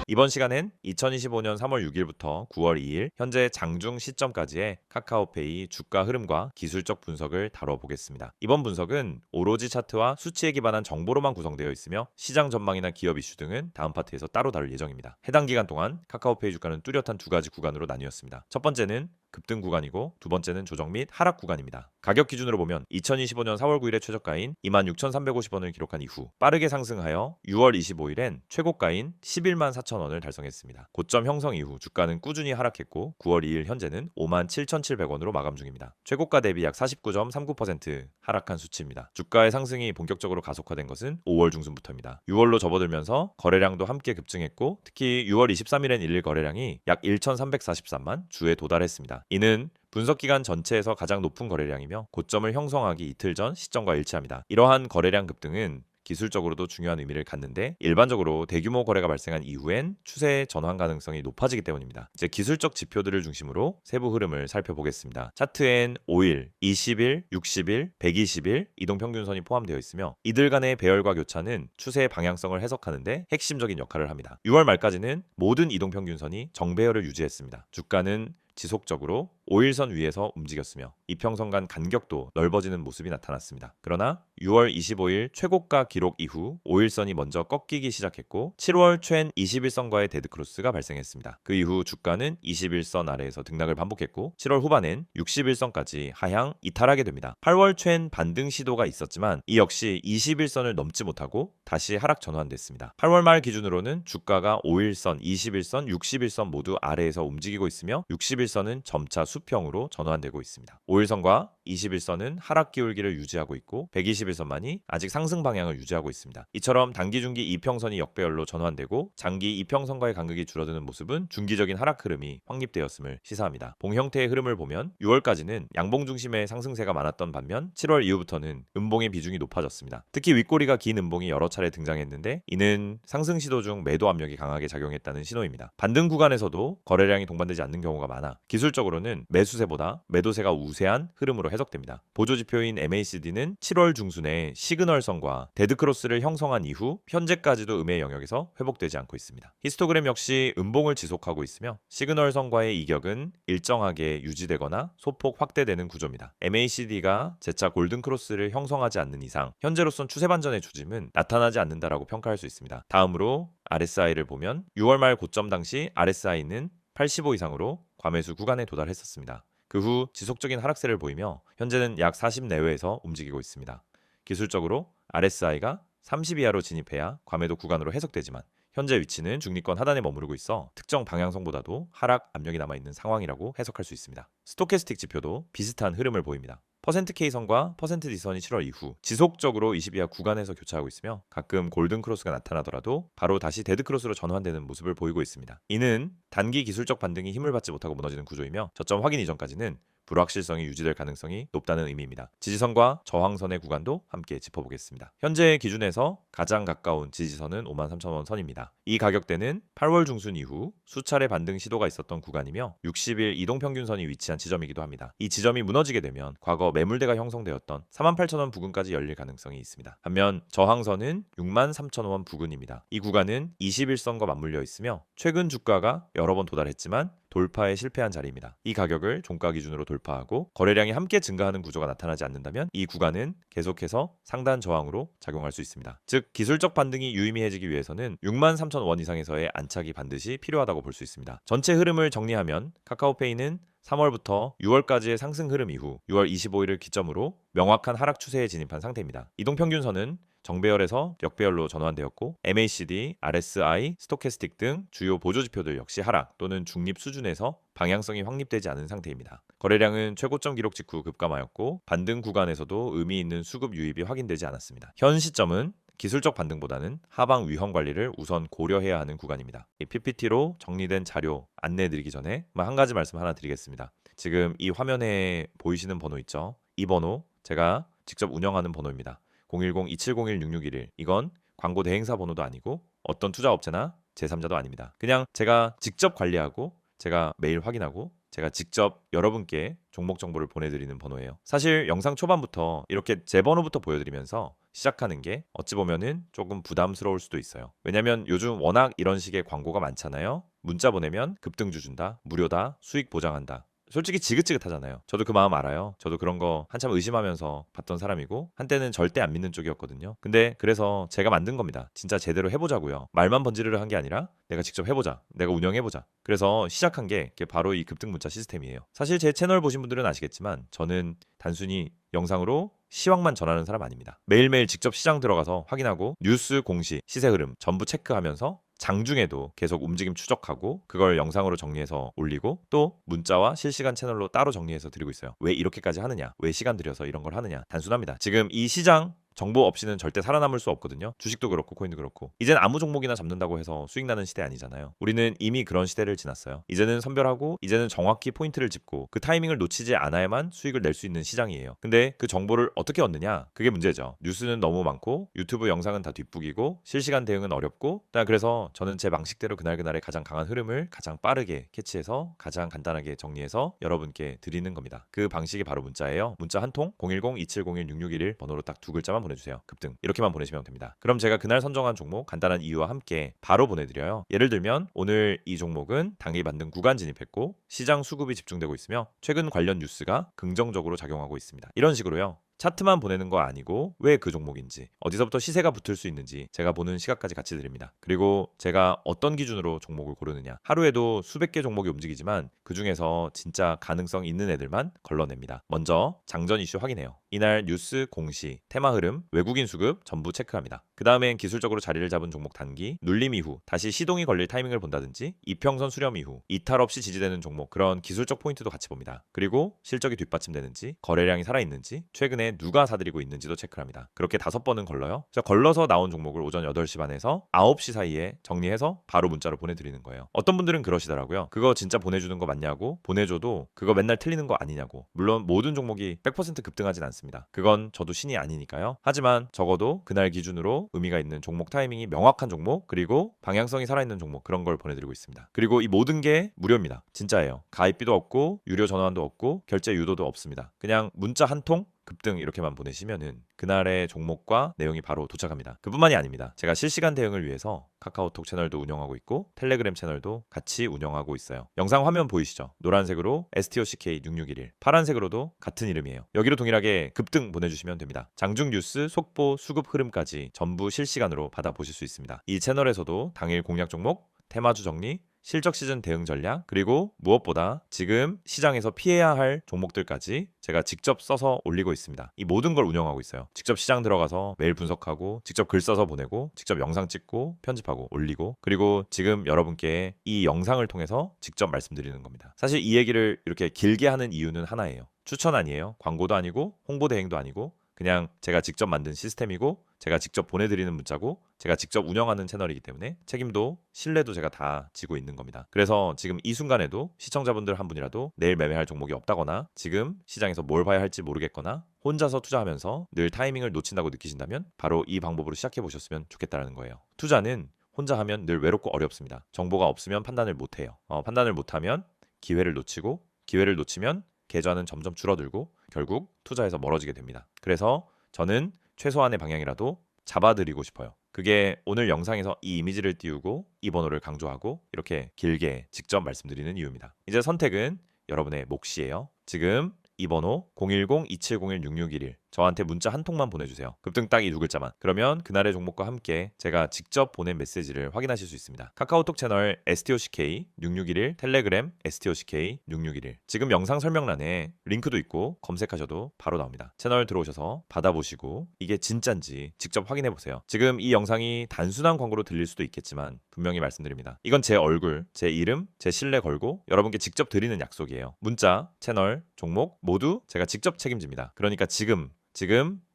이번 시간엔 2025년 3월 6일부터 9월 2일 현재 장중 시점까지의 카카오페이 주가 흐름과 기술적 분석을 다뤄보겠습니다. 이번 분석은 오로지 차트와 수치에 기반한 정보로만 구성되어 있으며 시장 전망이나 기업 이슈 등은 다음 파트에서 따로 다룰 예정입니다. 해당 기간 동안 카카오페이 주가는 뚜렷한 두 가지 구간으로 나뉘었습니다. 첫 번째는 급등 구간이고 두 번째는 조정 및 하락 구간입니다. 가격 기준으로 보면 2025년 4월 9일의 최저가인 26,350원을 기록한 이후 빠르게 상승하여 6월 25일엔 최고가인 114,000원을 달성했습니다. 고점 형성 이후 주가는 꾸준히 하락했고 9월 2일 현재는 57,700원으로 마감 중입니다. 최고가 대비 약 49.39% 하락한 수치입니다. 주가의 상승이 본격적으로 가속화된 것은 5월 중순부터입니다. 6월로 접어들면서 거래량도 함께 급증했고 특히 6월 23일엔 일일 거래량이 약 1,343만 주에 도달했습니다. 이는 분석 기간 전체에서 가장 높은 거래량이며 고점을 형성하기 이틀 전 시점과 일치합니다. 이러한 거래량 급등은 기술적으로도 중요한 의미를 갖는데 일반적으로 대규모 거래가 발생한 이후엔 추세의 전환 가능성이 높아지기 때문입니다. 이제 기술적 지표들을 중심으로 세부 흐름을 살펴보겠습니다. 차트엔 5일, 20일, 60일, 120일 이동평균선이 포함되어 있으며 이들 간의 배열과 교차는 추세의 방향성을 해석하는데 핵심적인 역할을 합니다. 6월 말까지는 모든 이동평균선이 정배열을 유지했습니다. 주가는 지속적으로 5일선 위에서 움직였으며 이평선 간 간격도 넓어지는 모습이 나타났습니다. 그러나 6월 25일 최고가 기록 이후 5일선이 먼저 꺾이기 시작했고 7월 초엔 21선과의 데드크로스가 발생했습니다. 그 이후 주가는 21선 아래에서 등락을 반복했고 7월 후반엔 61선까지 하향 이탈하게 됩니다. 8월 초엔 반등 시도가 있었지만 이 역시 21선을 넘지 못하고 다시 하락 전환됐습니다. 8월 말 기준으로는 주가가 5일선, 21선, 61선 모두 아래에서 움직이고 있으며 61선은 점차 수평으로 전환되고 있습니다. 5일선과 21선은 하락 기울기를 유지하고 있고 121선만이 아직 상승 방향을 유지하고 있습니다. 이처럼 단기 중기 이평선이 역배열로 전환되고 장기 이평선과의 간극이 줄어드는 모습은 중기적인 하락 흐름이 확립되었음을 시사합니다. 봉 형태의 흐름을 보면 6월까지는 양봉 중심의 상승세가 많았던 반면 7월 이후부터는 음봉의 비중이 높아졌습니다. 특히 윗꼬리가 긴 음봉이 여러 차례 등장했는데 이는 상승 시도 중 매도 압력이 강하게 작용했다는 신호입니다. 반등 구간에서도 거래량이 동반되지 않는 경우가 많아 기술적으로는 매수세보다 매도세가 우세한 흐름으로 해석됩니다. 보조지표인 MACD는 7월 중순에 시그널선과 데드크로스를 형성한 이후 현재까지도 음의 영역에서 회복되지 않고 있습니다. 히스토그램 역시 음봉을 지속하고 있으며 시그널선과의 이격은 일정하게 유지되거나 소폭 확대되는 구조입니다. MACD가 재차 골든크로스를 형성하지 않는 이상 현재로선 추세 반전의 조짐은 나타나지 않는다라고 평가할 수 있습니다. 다음으로 RSI를 보면 6월 말 고점 당시 RSI는 85 이상으로 과매수 구간에 도달했었습니다. 그 후 지속적인 하락세를 보이며 현재는 약 40 내외에서 움직이고 있습니다. 기술적으로 RSI가 30 이하로 진입해야 과매도 구간으로 해석되지만 현재 위치는 중립권 하단에 머무르고 있어 특정 방향성보다도 하락 압력이 남아있는 상황이라고 해석할 수 있습니다. 스토캐스틱 지표도 비슷한 흐름을 보입니다. %K선과 %D선이 7월 이후 지속적으로 20 이하 구간에서 교차하고 있으며 가끔 골든크로스가 나타나더라도 바로 다시 데드크로스로 전환되는 모습을 보이고 있습니다. 이는 단기 기술적 반등이 힘을 받지 못하고 무너지는 구조이며 저점 확인 이전까지는 불확실성이 유지될 가능성이 높다는 의미입니다. 지지선과 저항선의 구간도 함께 짚어보겠습니다. 현재 기준에서 가장 가까운 지지선은 53,000원 선입니다. 이 가격대는 8월 중순 이후 수차례 반등 시도가 있었던 구간이며 60일 이동평균선이 위치한 지점이기도 합니다. 이 지점이 무너지게 되면 과거 매물대가 형성되었던 48,000원 부근까지 열릴 가능성이 있습니다. 반면 저항선은 63,000원 부근입니다. 이 구간은 21선과 맞물려 있으며 최근 주가가 여러 번 도달했지만 돌파에 실패한 자리입니다. 이 가격을 종가 기준으로 돌파하고 거래량이 함께 증가하는 구조가 나타나지 않는다면 이 구간은 계속해서 상단 저항으로 작용할 수 있습니다. 즉 기술적 반등이 유의미해지기 위해서는 63,000원 이상에서의 안착이 반드시 필요하다고 볼 수 있습니다. 전체 흐름을 정리하면 카카오페이는 3월부터 6월까지의 상승 흐름 이후 6월 25일을 기점으로 명확한 하락 추세에 진입한 상태입니다. 이동평균선은 정배열에서 역배열로 전환되었고 MACD, RSI, 스토캐스틱 등 주요 보조지표들 역시 하락 또는 중립 수준에서 방향성이 확립되지 않은 상태입니다. 거래량은 최고점 기록 직후 급감하였고 반등 구간에서도 의미 있는 수급 유입이 확인되지 않았습니다. 현 시점은 기술적 반등보다는 하방 위험 관리를 우선 고려해야 하는 구간입니다. 이 PPT로 정리된 자료 안내드리기 전에 한 가지 말씀 하나 드리겠습니다. 지금 이 화면에 보이시는 번호 있죠? 이 번호 제가 직접 운영하는 번호입니다. 010-2701-6611 이건 광고 대행사 번호도 아니고 어떤 투자업체나 제3자도 아닙니다. 그냥 제가 직접 관리하고 제가 매일 확인하고 제가 직접 여러분께 종목 정보를 보내드리는 번호예요. 사실 영상 초반부터 이렇게 제 번호부터 보여드리면서 시작하는 게 어찌 보면은 조금 부담스러울 수도 있어요. 왜냐면 요즘 워낙 이런 식의 광고가 많잖아요. 문자 보내면 급등주 준다, 무료다, 수익 보장한다. 솔직히 지긋지긋하잖아요. 저도 그 마음 알아요. 저도 그런 거 한참 의심하면서 봤던 사람이고 한때는 절대 안 믿는 쪽이었거든요. 근데 그래서 제가 만든 겁니다. 진짜 제대로 해보자고요. 말만 번지르르 한 게 아니라 내가 직접 해보자. 내가 운영해보자. 그래서 시작한 게 바로 이 급등 문자 시스템이에요. 사실 제 채널 보신 분들은 아시겠지만 저는 단순히 영상으로 시황만 전하는 사람 아닙니다. 매일매일 직접 시장 들어가서 확인하고 뉴스 공시, 시세 흐름 전부 체크하면서 장중에도 계속 움직임 추적하고 그걸 영상으로 정리해서 올리고 또 문자와 실시간 채널로 따로 정리해서 드리고 있어요. 왜 이렇게까지 하느냐? 왜 시간 들여서 이런 걸 하느냐? 단순합니다. 지금 이 시장 정보 없이는 절대 살아남을 수 없거든요. 주식도 그렇고 코인도 그렇고. 이젠 아무 종목이나 잡는다고 해서 수익 나는 시대 아니잖아요. 우리는 이미 그런 시대를 지났어요. 이제는 선별하고 이제는 정확히 포인트를 짚고 그 타이밍을 놓치지 않아야만 수익을 낼 수 있는 시장이에요. 근데 그 정보를 어떻게 얻느냐? 그게 문제죠. 뉴스는 너무 많고 유튜브 영상은 다 뒷북이고 실시간 대응은 어렵고 그래서 저는 제 방식대로 그날그날의 가장 강한 흐름을 가장 빠르게 캐치해서 가장 간단하게 정리해서 여러분께 드리는 겁니다. 그 방식이 바로 문자예요. 문자 한 통 010-2701-6611 번호로 딱 두 글자만 보내주세요. 급등 이렇게만 보내시면 됩니다. 그럼 제가 그날 선정한 종목 간단한 이유와 함께 바로 보내드려요. 예를 들면 오늘 이 종목은 당일 만든 구간 진입했고 시장 수급이 집중되고 있으며 최근 관련 뉴스가 긍정적으로 작용하고 있습니다. 이런 식으로요. 차트만 보내는 거 아니고 왜 그 종목인지 어디서부터 시세가 붙을 수 있는지 제가 보는 시각까지 같이 드립니다. 그리고 제가 어떤 기준으로 종목을 고르느냐 하루에도 수백 개 종목이 움직이지만 그 중에서 진짜 가능성 있는 애들만 걸러냅니다. 먼저 장전 이슈 확인해요. 이날 뉴스 공시, 테마 흐름, 외국인 수급 전부 체크합니다. 그 다음엔 기술적으로 자리를 잡은 종목 단기, 눌림 이후 다시 시동이 걸릴 타이밍을 본다든지 이평선 수렴 이후 이탈 없이 지지되는 종목 그런 기술적 포인트도 같이 봅니다. 그리고 실적이 뒷받침되는지 거래량이 살아있는지 최근에 누가 사들이고 있는지도 체크합니다. 그렇게 5번은 걸러요. 걸러서 나온 종목을 오전 8시 반에서 9시 사이에 정리해서 바로 문자로 보내드리는 거예요. 어떤 분들은 그러시더라고요. 그거 진짜 보내주는 거 맞냐고 보내줘도 그거 맨날 틀리는 거 아니냐고. 물론 모든 종목이 100% 급등하진 않습니다. 그건 저도 신이 아니니까요. 하지만 적어도 그날 기준으로 의미가 있는 종목 타이밍이 명확한 종목 그리고 방향성이 살아있는 종목 그런 걸 보내드리고 있습니다. 그리고 이 모든 게 무료입니다. 진짜예요. 가입비도 없고 유료 전화도 없고 결제 유도도 없습니다. 그냥 문자 한 통 급등 이렇게만 보내시면은 그날의 종목과 내용이 바로 도착합니다. 그뿐만이 아닙니다. 제가 실시간 대응을 위해서 카카오톡 채널도 운영하고 있고 텔레그램 채널도 같이 운영하고 있어요. 영상 화면 보이시죠? 노란색으로 STOCK6611 파란색으로도 같은 이름이에요. 여기로 동일하게 급등 보내주시면 됩니다. 장중 뉴스, 속보, 수급 흐름까지 전부 실시간으로 받아보실 수 있습니다. 이 채널에서도 당일 공략 종목, 테마주 정리, 실적 시즌 대응 전략 그리고 무엇보다 지금 시장에서 피해야 할 종목들까지 제가 직접 써서 올리고 있습니다. 이 모든 걸 운영하고 있어요. 직접 시장 들어가서 매일 분석하고 직접 글 써서 보내고 직접 영상 찍고 편집하고 올리고 그리고 지금 여러분께 이 영상을 통해서 직접 말씀드리는 겁니다. 사실 이 얘기를 이렇게 길게 하는 이유는 하나예요. 추천 아니에요. 광고도 아니고 홍보 대행도 아니고 그냥 제가 직접 만든 시스템이고 제가 직접 보내드리는 문자고 제가 직접 운영하는 채널이기 때문에 책임도 신뢰도 제가 다 지고 있는 겁니다. 그래서 지금 이 순간에도 시청자분들 한 분이라도 내일 매매할 종목이 없다거나 지금 시장에서 뭘 봐야 할지 모르겠거나 혼자서 투자하면서 늘 타이밍을 놓친다고 느끼신다면 바로 이 방법으로 시작해 보셨으면 좋겠다는 거예요. 투자는 혼자 하면 늘 외롭고 어렵습니다. 정보가 없으면 판단을 못해요. 판단을 못하면 기회를 놓치고 기회를 놓치면 계좌는 점점 줄어들고 결국 투자에서 멀어지게 됩니다. 그래서 저는 최소한의 방향이라도 잡아드리고 싶어요. 그게 오늘 영상에서 이 이미지를 띄우고 이 번호를 강조하고 이렇게 길게 직접 말씀드리는 이유입니다. 이제 선택은 여러분의 몫이에요. 지금 이 번호 010-2701-6611 저한테 문자 한 통만 보내주세요. 급등 딱 이 두 글자만. 그러면 그날의 종목과 함께 제가 직접 보낸 메시지를 확인하실 수 있습니다. 카카오톡 채널 STOCK6611 텔레그램 STOCK6611 지금 영상 설명란에 링크도 있고 검색하셔도 바로 나옵니다. 채널 들어오셔서 받아보시고 이게 진짠지 직접 확인해보세요. 지금 이 영상이 단순한 광고로 들릴 수도 있겠지만 분명히 말씀드립니다. 이건 제 얼굴, 제 이름, 제 신뢰 걸고 여러분께 직접 드리는 약속이에요. 문자, 채널, 종목 모두 제가 직접 책임집니다. 그러니까 지금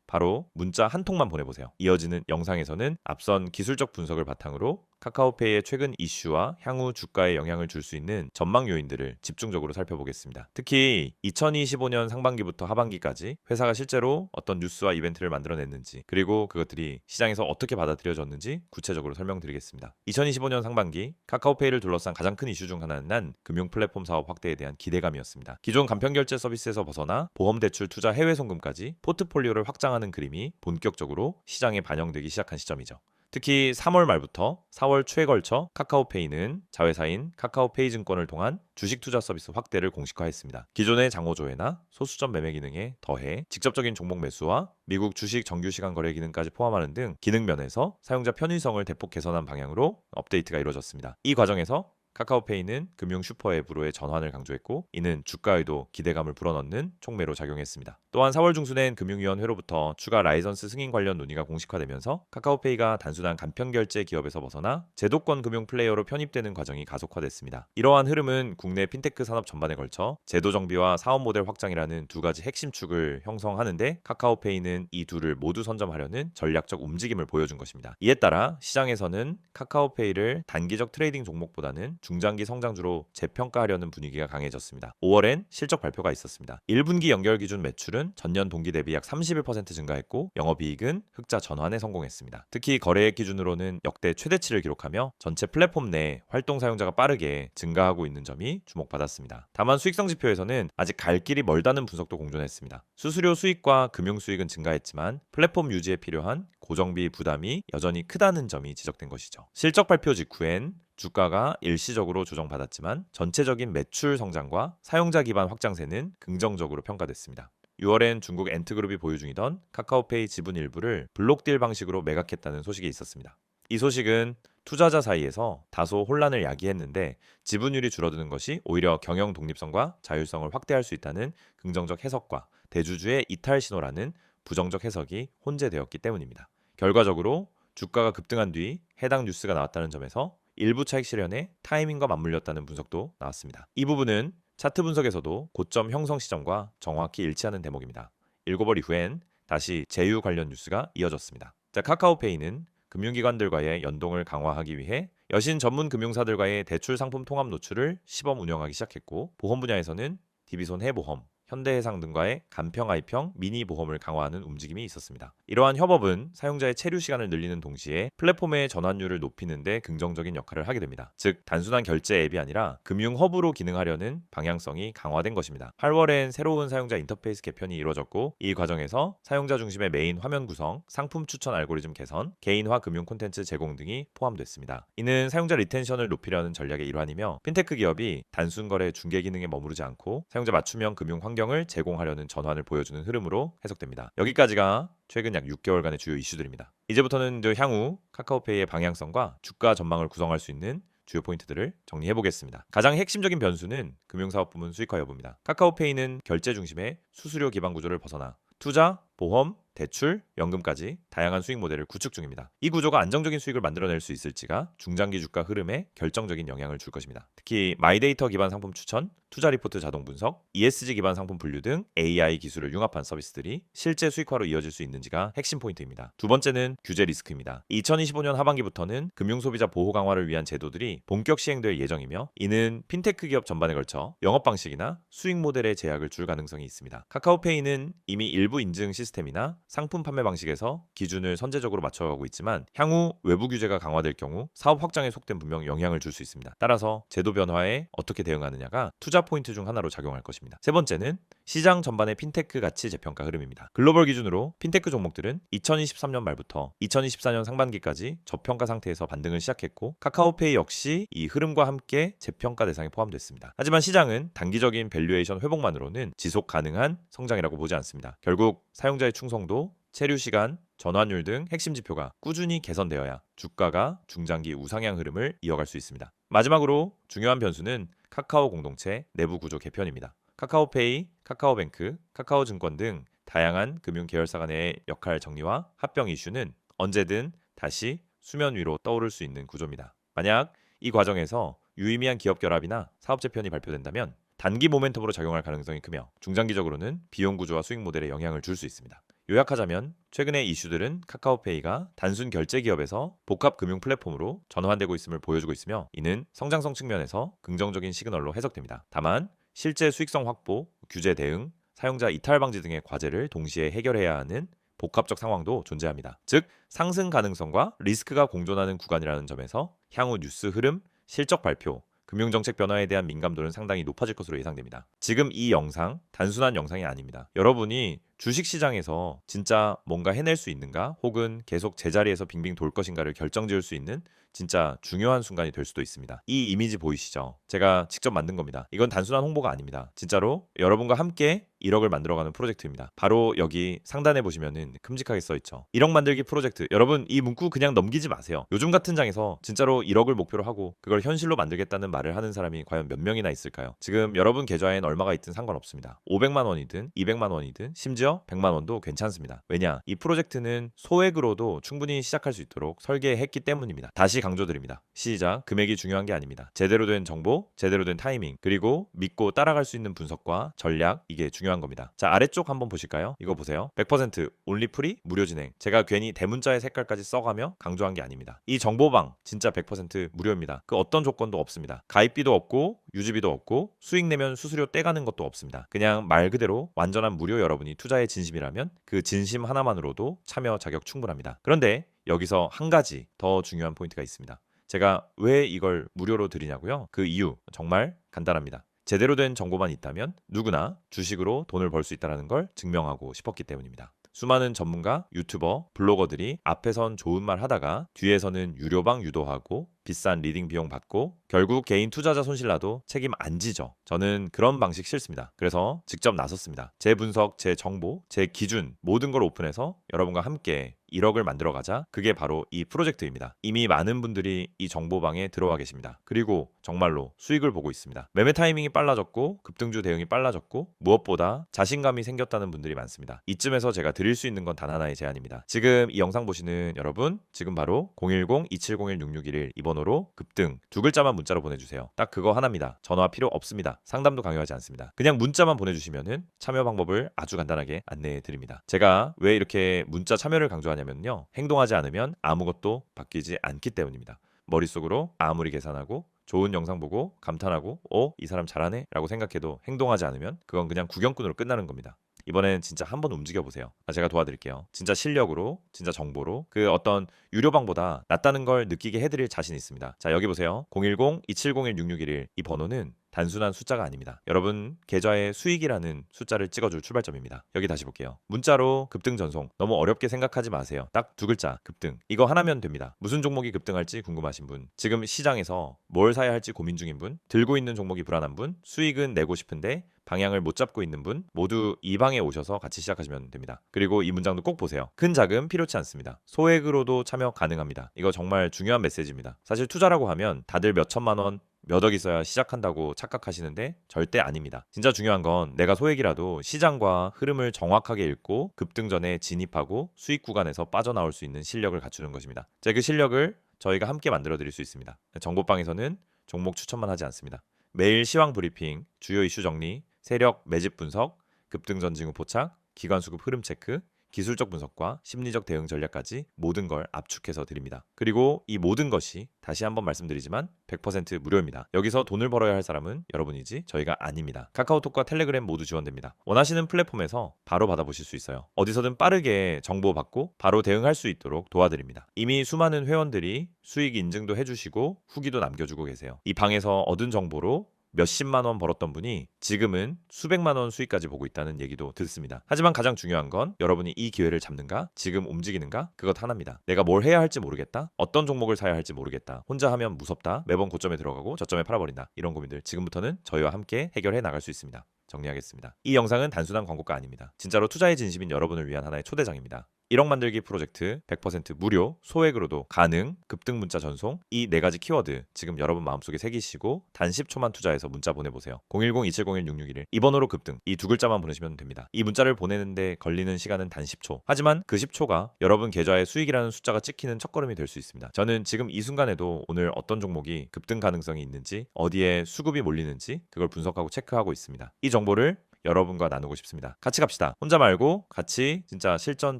바로 문자 한 통만 보내보세요. 이어지는 영상에서는 앞선 기술적 분석을 바탕으로 카카오페이의 최근 이슈와 향후 주가에 영향을 줄 수 있는 전망 요인들을 집중적으로 살펴보겠습니다. 특히 2025년 상반기부터 하반기까지 회사가 실제로 어떤 뉴스와 이벤트를 만들어냈는지, 그리고 그것들이 시장에서 어떻게 받아들여졌는지 구체적으로 설명드리겠습니다. 2025년 상반기 카카오페이를 둘러싼 가장 큰 이슈 중 하나는 금융 플랫폼 사업 확대에 대한 기대감이었습니다. 기존 간편결제 서비스에서 벗어나 보험대출 투자 해외 송금까지 포트폴리오를 확장하는 그림이 본격적으로 시장에 반영되기 시작한 시점이죠. 특히 3월 말부터 4월 초에 걸쳐 카카오페이는 자회사인 카카오페이 증권을 통한 주식 투자 서비스 확대를 공식화했습니다. 기존의 장호조회나 소수점 매매 기능에 더해 직접적인 종목 매수와 미국 주식 정규 시간 거래 기능까지 포함하는 등 기능 면에서 사용자 편의성을 대폭 개선한 방향으로 업데이트가 이루어졌습니다. 이 과정에서 카카오페이는 금융 슈퍼앱으로의 전환을 강조했고, 이는 주가에도 기대감을 불어넣는 촉매로 작용했습니다. 또한 4월 중순엔 금융위원회로부터 추가 라이선스 승인 관련 논의가 공식화되면서 카카오페이가 단순한 간편결제 기업에서 벗어나 제도권 금융 플레이어로 편입되는 과정이 가속화됐습니다. 이러한 흐름은 국내 핀테크 산업 전반에 걸쳐 제도 정비와 사업 모델 확장이라는 두 가지 핵심 축을 형성하는데, 카카오페이는 이 둘을 모두 선점하려는 전략적 움직임을 보여준 것입니다. 이에 따라 시장에서는 카카오페이를 단기적 트레이딩 종목보다는 중장기 성장주로 재평가하려는 분위기가 강해졌습니다. 5월엔 실적 발표가 있었습니다. 1분기 연결 기준 매출은 전년 동기 대비 약 31% 증가했고, 영업이익은 흑자 전환에 성공했습니다. 특히 거래액 기준으로는 역대 최대치를 기록하며 전체 플랫폼 내 활동 사용자가 빠르게 증가하고 있는 점이 주목받았습니다. 다만 수익성 지표에서는 아직 갈 길이 멀다는 분석도 공존했습니다. 수수료 수익과 금융 수익은 증가했지만 플랫폼 유지에 필요한 고정비 부담이 여전히 크다는 점이 지적된 것이죠. 실적 발표 직후엔 주가가 일시적으로 조정받았지만 전체적인 매출 성장과 사용자 기반 확장세는 긍정적으로 평가됐습니다. 6월엔 중국 엔트그룹이 보유 중이던 카카오페이 지분 일부를 블록딜 방식으로 매각했다는 소식이 있었습니다. 이 소식은 투자자 사이에서 다소 혼란을 야기했는데, 지분율이 줄어드는 것이 오히려 경영 독립성과 자율성을 확대할 수 있다는 긍정적 해석과 대주주의 이탈 신호라는 부정적 해석이 혼재되었기 때문입니다. 결과적으로 주가가 급등한 뒤 해당 뉴스가 나왔다는 점에서 일부 차익 실현에 타이밍과 맞물렸다는 분석도 나왔습니다. 이 부분은 차트 분석에서도 고점 형성 시점과 정확히 일치하는 대목입니다. 읽어볼 이후엔 다시 제휴 관련 뉴스가 이어졌습니다. 카카오페이는 금융기관들과의 연동을 강화하기 위해 여신 전문 금융사들과의 대출 상품 통합 노출을 시범 운영하기 시작했고, 보험 분야에서는 DB손 해보험, 현대해상 등과의 간평 아이평 미니 보험을 강화하는 움직임이 있었습니다. 이러한 협업은 사용자의 체류 시간을 늘리는 동시에 플랫폼의 전환율을 높이는 데 긍정적인 역할을 하게 됩니다. 즉, 단순한 결제 앱이 아니라 금융 허브로 기능하려는 방향성이 강화된 것입니다. 8월엔 새로운 사용자 인터페이스 개편이 이루어졌고, 이 과정에서 사용자 중심의 메인 화면 구성, 상품 추천 알고리즘 개선, 개인화 금융 콘텐츠 제공 등이 포함됐습니다. 이는 사용자 리텐션을 높이려는 전략의 일환이며, 핀테크 기업이 단순 거래 중개 기능에 머무르지 않고 사용자 맞춤형 금융 환경을 제공하려는 전환을 보여주는 흐름으로 해석됩니다. 여기까지가 최근 약 6개월간의 주요 이슈들입니다. 이제부터는 향후 카카오페이의 방향성과 주가 전망을 구성할 수 있는 주요 포인트들을 정리해보겠습니다. 가장 핵심적인 변수는 금융사업 부문 수익화 여부입니다. 카카오페이는 결제 중심의 수수료 기반 구조를 벗어나 투자, 보험, 대출, 연금까지 다양한 수익 모델을 구축 중입니다. 이 구조가 안정적인 수익을 만들어낼 수 있을지가 중장기 주가 흐름에 결정적인 영향을 줄 것입니다. 특히 마이데이터 기반 상품 추천, 투자 리포트 자동 분석, ESG 기반 상품 분류 등 AI 기술을 융합한 서비스들이 실제 수익화로 이어질 수 있는지가 핵심 포인트입니다. 두 번째는 규제 리스크입니다. 2025년 하반기부터는 금융소비자 보호 강화를 위한 제도들이 본격 시행될 예정이며, 이는 핀테크 기업 전반에 걸쳐 영업 방식이나 수익 모델의 제약을 줄 가능성이 있습니다. 카카오페이는 이미 일부 인증 시스템이나 상품 판매 방식에서 기준을 선제적으로 맞춰가고 있지만, 향후 외부 규제가 강화될 경우 사업 확장의 속도는 분명 영향을 줄 수 있습니다. 따라서 제도 변화에 어떻게 대응하느냐가 투자 포인트 중 하나로 작용할 것입니다. 세 번째는 시장 전반의 핀테크 가치 재평가 흐름입니다. 글로벌 기준으로 핀테크 종목들은 2023년 말부터 2024년 상반기까지 저평가 상태에서 반등을 시작했고, 카카오페이 역시 이 흐름과 함께 재평가 대상에 포함됐습니다. 하지만 시장은 단기적인 밸류에이션 회복만으로는 지속 가능한 성장이라고 보지 않습니다. 결국 사용자의 충성도, 체류 시간, 전환율 등 핵심 지표가 꾸준히 개선되어야 주가가 중장기 우상향 흐름을 이어갈 수 있습니다. 마지막으로 중요한 변수는 카카오 공동체 내부 구조 개편입니다. 카카오페이, 카카오뱅크, 카카오증권 등 다양한 금융 계열사 간의 역할 정리와 합병 이슈는 언제든 다시 수면 위로 떠오를 수 있는 구조입니다. 만약 이 과정에서 유의미한 기업 결합이나 사업 재편이 발표된다면 단기 모멘텀으로 작용할 가능성이 크며, 중장기적으로는 비용 구조와 수익 모델에 영향을 줄 수 있습니다. 요약하자면 최근의 이슈들은 카카오페이가 단순 결제 기업에서 복합 금융 플랫폼으로 전환되고 있음을 보여주고 있으며, 이는 성장성 측면에서 긍정적인 시그널로 해석됩니다. 다만 실제 수익성 확보, 규제 대응, 사용자 이탈 방지 등의 과제를 동시에 해결해야 하는 복합적 상황도 존재합니다. 즉 상승 가능성과 리스크가 공존하는 구간이라는 점에서 향후 뉴스 흐름, 실적 발표, 금융정책 변화에 대한 민감도는 상당히 높아질 것으로 예상됩니다. 지금 이 영상 단순한 영상이 아닙니다. 여러분이 주식시장에서 진짜 뭔가 해낼 수 있는가, 혹은 계속 제자리에서 빙빙 돌 것인가를 결정지을 수 있는 진짜 중요한 순간이 될 수도 있습니다. 이 이미지 보이시죠? 제가 직접 만든 겁니다. 이건 단순한 홍보가 아닙니다. 진짜로 여러분과 함께 1억을 만들어가는 프로젝트입니다. 바로 여기 상단에 보시면은 큼직하게 써있죠. 1억 만들기 프로젝트. 여러분 이 문구 그냥 넘기지 마세요. 요즘 같은 장에서 진짜로 1억을 목표로 하고 그걸 현실로 만들겠다는 말을 하는 사람이 과연 몇 명이나 있을까요? 지금 여러분 계좌엔 얼마가 있든 상관없습니다. 500만 원이든 200만 원이든 심지어 100만 원도 괜찮습니다. 왜냐? 이 프로젝트는 소액으로도 충분히 시작할 수 있도록 설계했기 때문입니다. 다시 강조드립니다. 시작, 금액이 중요한 게 아닙니다. 제대로 된 정보, 제대로 된 타이밍, 그리고 믿고 따라갈 수 있는 분석과 전략, 이게 중요한 겁니다. 자, 아래쪽 한번 보실까요? 이거 보세요. 100% 온리 프리 무료 진행. 제가 괜히 대문자의 색깔까지 써가며 강조한 게 아닙니다. 이 정보방 진짜 100% 무료입니다. 그 어떤 조건도 없습니다. 가입비도 없고 유지비도 없고 수익 내면 수수료 떼가는 것도 없습니다. 그냥 말 그대로 완전한 무료. 여러분이 투자에 진심이라면 그 진심 하나만으로도 참여 자격 충분합니다. 그런데 여기서 한 가지 더 중요한 포인트가 있습니다. 제가 왜 이걸 무료로 드리냐고요? 그 이유 정말 간단합니다. 제대로 된 정보만 있다면 누구나 주식으로 돈을 벌 수 있다는 걸 증명하고 싶었기 때문입니다. 수많은 전문가, 유튜버, 블로거들이 앞에선 좋은 말 하다가 뒤에서는 유료방 유도하고 비싼 리딩 비용 받고 결국 개인 투자자 손실나도 책임 안 지죠. 저는 그런 방식 싫습니다. 그래서 직접 나섰습니다. 제 분석, 제 정보, 제 기준 모든 걸 오픈해서 여러분과 함께 1억을 만들어가자. 그게 바로 이 프로젝트입니다. 이미 많은 분들이 이 정보방에 들어와 계십니다. 그리고 정말로 수익을 보고 있습니다. 매매 타이밍이 빨라졌고 급등주 대응이 빨라졌고 무엇보다 자신감이 생겼다는 분들이 많습니다. 이쯤에서 제가 드릴 수 있는 건 단 하나의 제안입니다. 지금 이 영상 보시는 여러분, 지금 바로 010-2701-6611 이 번호로 급등 두 글자만 문자로 보내주세요. 딱 그거 하나입니다. 전화 필요 없습니다. 상담도 강요하지 않습니다. 그냥 문자만 보내주시면은 참여 방법을 아주 간단하게 안내해 드립니다. 제가 왜 이렇게 문자 참여를 강조하냐면요, 행동하지 않으면 아무것도 바뀌지 않기 때문입니다. 머릿속으로 아무리 계산하고 좋은 영상 보고 감탄하고 이 사람 잘하네 라고 생각해도 행동하지 않으면 그건 그냥 구경꾼으로 끝나는 겁니다. 이번엔 진짜 한번 움직여보세요. 제가 도와드릴게요. 진짜 실력으로, 진짜 정보로 그 어떤 유료방보다 낫다는 걸 느끼게 해드릴 자신 있습니다. 자, 여기 보세요. 010-2701-6611 이 번호는 단순한 숫자가 아닙니다. 여러분 계좌의 수익이라는 숫자를 찍어줄 출발점입니다. 여기 다시 볼게요. 문자로 급등 전송 너무 어렵게 생각하지 마세요. 딱 두 글자, 급등. 이거 하나면 됩니다. 무슨 종목이 급등할지 궁금하신 분, 지금 시장에서 뭘 사야 할지 고민 중인 분, 들고 있는 종목이 불안한 분, 수익은 내고 싶은데 방향을 못 잡고 있는 분 모두 이 방에 오셔서 같이 시작하시면 됩니다. 그리고 이 문장도 꼭 보세요. 큰 자금 필요치 않습니다. 소액으로도 참여 가능합니다. 이거 정말 중요한 메시지입니다. 사실 투자라고 하면 다들 몇 천만 원, 몇 억 있어야 시작한다고 착각하시는데 절대 아닙니다. 진짜 중요한 건 내가 소액이라도 시장과 흐름을 정확하게 읽고 급등 전에 진입하고 수익 구간에서 빠져나올 수 있는 실력을 갖추는 것입니다. 그 실력을 저희가 함께 만들어 드릴 수 있습니다. 정보방에서는 종목 추천만 하지 않습니다. 매일 시황 브리핑, 주요 이슈 정리, 세력 매집 분석, 급등 전 징후 포착, 기관 수급 흐름 체크, 기술적 분석과 심리적 대응 전략까지 모든 걸 압축해서 드립니다. 그리고 이 모든 것이 다시 한번 말씀드리지만 100% 무료입니다. 여기서 돈을 벌어야 할 사람은 여러분이지 저희가 아닙니다. 카카오톡과 텔레그램 모두 지원됩니다. 원하시는 플랫폼에서 바로 받아보실 수 있어요. 어디서든 빠르게 정보 받고 바로 대응할 수 있도록 도와드립니다. 이미 수많은 회원들이 수익 인증도 해주시고 후기도 남겨주고 계세요. 이 방에서 얻은 정보로 몇십만 원 벌었던 분이 지금은 수백만 원 수익까지 보고 있다는 얘기도 듣습니다. 하지만 가장 중요한 건 여러분이 이 기회를 잡는가, 지금 움직이는가, 그것 하나입니다. 내가 뭘 해야 할지 모르겠다, 어떤 종목을 사야 할지 모르겠다, 혼자 하면 무섭다, 매번 고점에 들어가고 저점에 팔아버린다, 이런 고민들 지금부터는 저희와 함께 해결해 나갈 수 있습니다. 정리하겠습니다. 이 영상은 단순한 광고가 아닙니다. 진짜로 투자에 진심인 여러분을 위한 하나의 초대장입니다. 1억 만들기 프로젝트 100% 무료, 소액으로도 가능, 급등 문자 전송, 이 네 가지 키워드 지금 여러분 마음속에 새기시고 단 10초만 투자해서 문자 보내보세요. 010-2701-6611 이 번호로 급등, 이 두 글자만 보내시면 됩니다. 이 문자를 보내는데 걸리는 시간은 단 10초. 하지만 그 10초가 여러분 계좌에 수익이라는 숫자가 찍히는 첫걸음이 될 수 있습니다. 저는 지금 이 순간에도 오늘 어떤 종목이 급등 가능성이 있는지, 어디에 수급이 몰리는지 그걸 분석하고 체크하고 있습니다. 이 정보를 여러분과 나누고 싶습니다. 같이 갑시다. 혼자 말고 같이 진짜 실전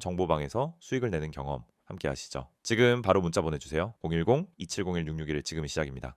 정보방에서 수익을 내는 경험 함께 하시죠. 지금 바로 문자 보내주세요. 010-2701-661 지금이 시작입니다.